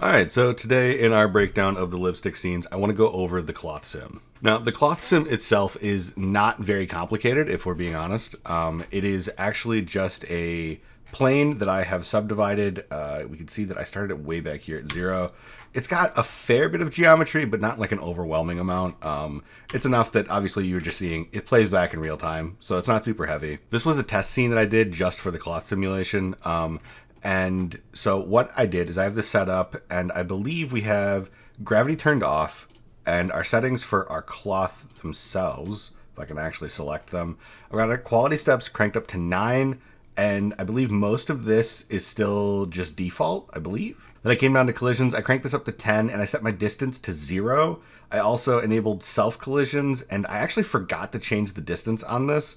Alright, so today in our breakdown of the lipstick scenes, I want to go over the cloth sim. Now, the cloth sim itself is not very complicated, if we're being honest. It is actually just a plane that I have subdivided. We can see that I started it way back here at 0. It's got a fair bit of geometry, but not like an overwhelming amount. It's enough that obviously you're just seeing it plays back in real time, so it's not super heavy. This was a test scene that I did just for the cloth simulation. And so what I did is I have this set up, and I believe we have gravity turned off, and our settings for our cloth themselves, if I can actually select them, I've got our quality steps cranked up to 9, and I believe most of this is still just default, I believe. Then I came down to collisions, I cranked this up to 10, and I set my distance to 0. I also enabled self collisions, and I actually forgot to change the distance on this.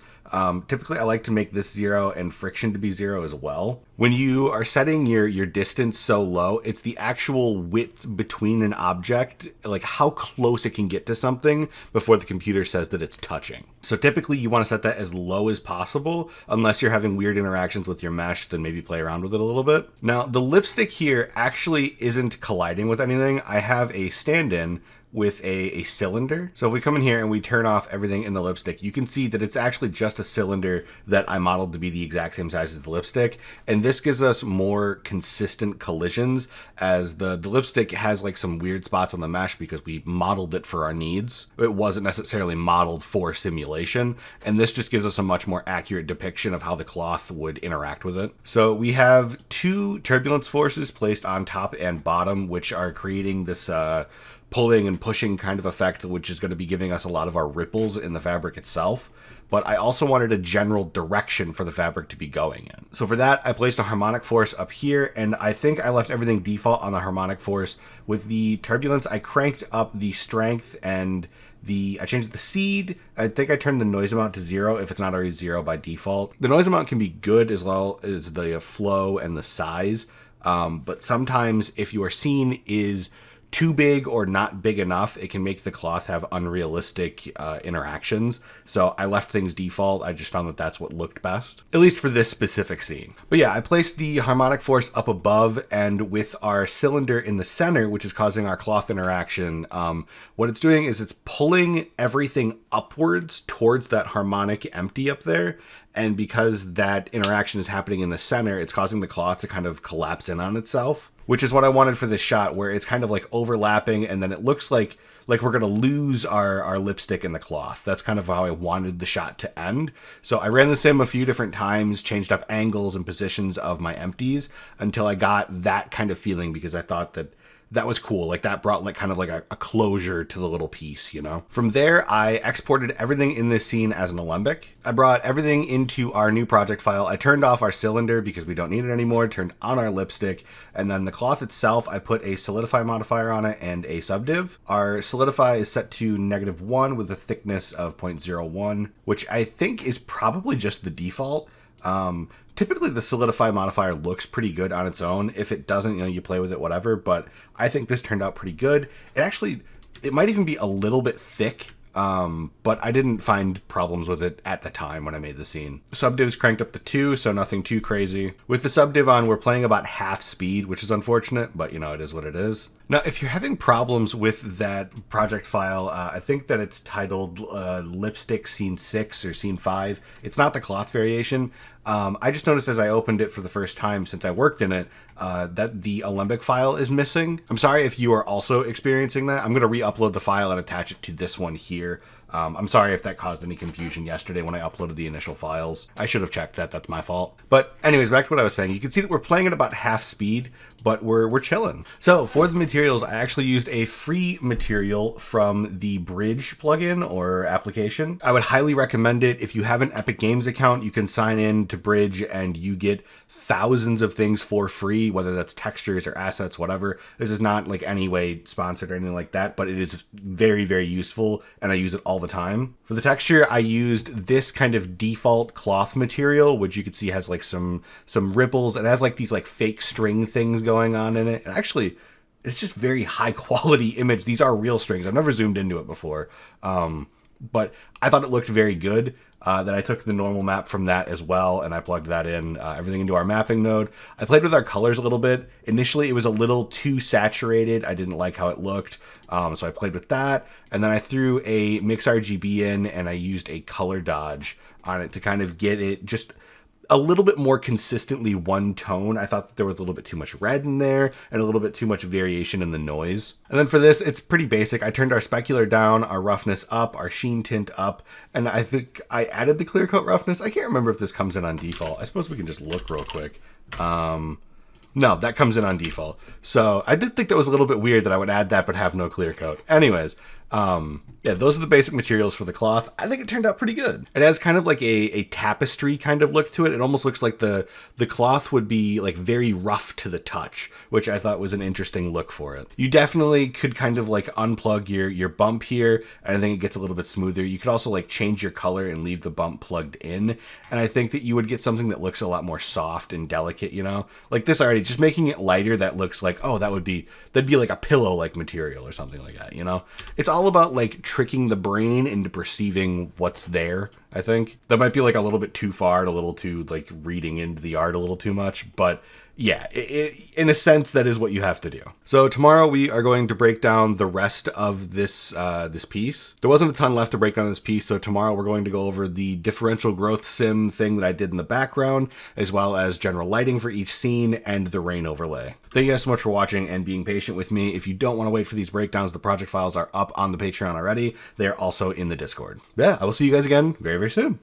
Typically, I like to make this 0 and friction to be 0 as well. When you are setting your distance so low, it's the actual width between an object, like how close it can get to something before the computer says that it's touching. So typically, you want to set that as low as possible, unless you're having weird interactions with your mesh, then maybe play around with it a little bit. Now, the lipstick here actually isn't colliding with anything. I have a stand-in with a cylinder. So if we come in here and we turn off everything in the lipstick, you can see that it's actually just a cylinder that I modeled to be the exact same size as the lipstick. And this gives us more consistent collisions, as the lipstick has like some weird spots on the mesh because we modeled it for our needs. It wasn't necessarily modeled for simulation. And this just gives us a much more accurate depiction of how the cloth would interact with it. So we have 2 turbulence forces placed on top and bottom, which are creating this pulling and pushing kind of effect, which is going to be giving us a lot of our ripples in the fabric itself. But I also wanted a general direction for the fabric to be going in. So for that, I placed a harmonic force up here, and I think I left everything default on the harmonic force. With the turbulence, I cranked up the strength and I changed the seed. I think I turned the noise amount to 0 if it's not already 0 by default. The noise amount can be good as well as the flow and the size. But sometimes if your scene is too big or not big enough, it can make the cloth have unrealistic interactions. So I left things default. I just found that that's what looked best, at least for this specific scene. But yeah, I placed the harmonic force up above, and with our cylinder in the center, which is causing our cloth interaction, what it's doing is it's pulling everything upwards towards that harmonic empty up there. And because that interaction is happening in the center, it's causing the cloth to kind of collapse in on itself, which is what I wanted for this shot, where it's kind of like overlapping, and then it looks like we're going to lose our lipstick in the cloth. That's kind of how I wanted the shot to end. So I ran the sim a few different times, changed up angles and positions of my empties until I got that kind of feeling, because I thought that was cool. Like that brought like kind of like a closure to the little piece, you know? From there, I exported everything in this scene as an alembic. I brought everything into our new project file. I turned off our cylinder because we don't need it anymore, turned on our lipstick, and then the cloth itself, I put a solidify modifier on it and a subdiv. Our solidify is set to -1 with a thickness of 0.01, which I think is probably just the default. Typically the solidify modifier looks pretty good on its own. If it doesn't, you play with it, whatever, but I think this turned out pretty good. It might even be a little bit thick, but I didn't find problems with it at the time when I made the scene. Subdiv's cranked up to 2, so nothing too crazy. With the subdiv on, we're playing about half speed, which is unfortunate, but it is what it is. Now, if you're having problems with that project file, I think that it's titled Lipstick Scene 6 or Scene 5. It's not the cloth variation. I just noticed as I opened it for the first time since I worked in it, that the Alembic file is missing. I'm sorry if you are also experiencing that. I'm going to re-upload the file and attach it to this one here. I'm sorry if that caused any confusion yesterday when I uploaded the initial files. I should have checked that. That's my fault. But anyways, back to what I was saying. You can see that we're playing at about half speed, but we're chilling. So for the materials, I actually used a free material from the Bridge plugin or application. I would highly recommend it. If you have an Epic Games account, you can sign in to Bridge and you get thousands of things for free, whether that's textures or assets, whatever. This is not like any way sponsored or anything like that, but it is very, very useful, and I use it all the time. For the texture, I used this kind of default cloth material, which you can see has like some ripples. It has like these like fake string things going on in it. And actually, it's just very high quality image. These are real strings. I've never zoomed into it before. but I thought it looked very good. Then I took the normal map from that as well, and I plugged that in, everything into our mapping node. I played with our colors a little bit. Initially, it was a little too saturated. I didn't like how it looked, so I played with that. And then I threw a mix RGB in, and I used a color dodge on it to kind of get it just a little bit more consistently one tone. I thought that there was a little bit too much red in there and a little bit too much variation in the noise. And then for this, it's pretty basic. I turned our specular down, our roughness up, our sheen tint up, and I think I added the clear coat roughness. I can't remember if this comes in on default. I suppose we can just look real quick. No, that comes in on default. So I did think that was a little bit weird that I would add that but have no clear coat. Anyways, yeah, those are the basic materials for the cloth. I think it turned out pretty good. It has kind of like a tapestry kind of look to it. It almost looks like the cloth would be like very rough to the touch, which I thought was an interesting look for it. You definitely could kind of like unplug your bump here, and I think it gets a little bit smoother. You could also like change your color and leave the bump plugged in, and I think that you would get something that looks a lot more soft and delicate, you know? Like this already, just making it lighter, that looks like, oh, that'd be like a pillow-like material or something like that, you know? It's all about like tricking the brain into perceiving what's there. I think that might be like a little bit too far and a little too like reading into the art a little too much, but yeah, in a sense, that is what you have to do. So tomorrow we are going to break down the rest of this this piece. There wasn't a ton left to break down this piece, so tomorrow we're going to go over the differential growth sim thing that I did in the background, as well as general lighting for each scene and the rain overlay. Thank you guys so much for watching and being patient with me. If you don't want to wait for these breakdowns, the project files are up on the Patreon already. They're also in the Discord. Yeah, I will see you guys again very, very soon.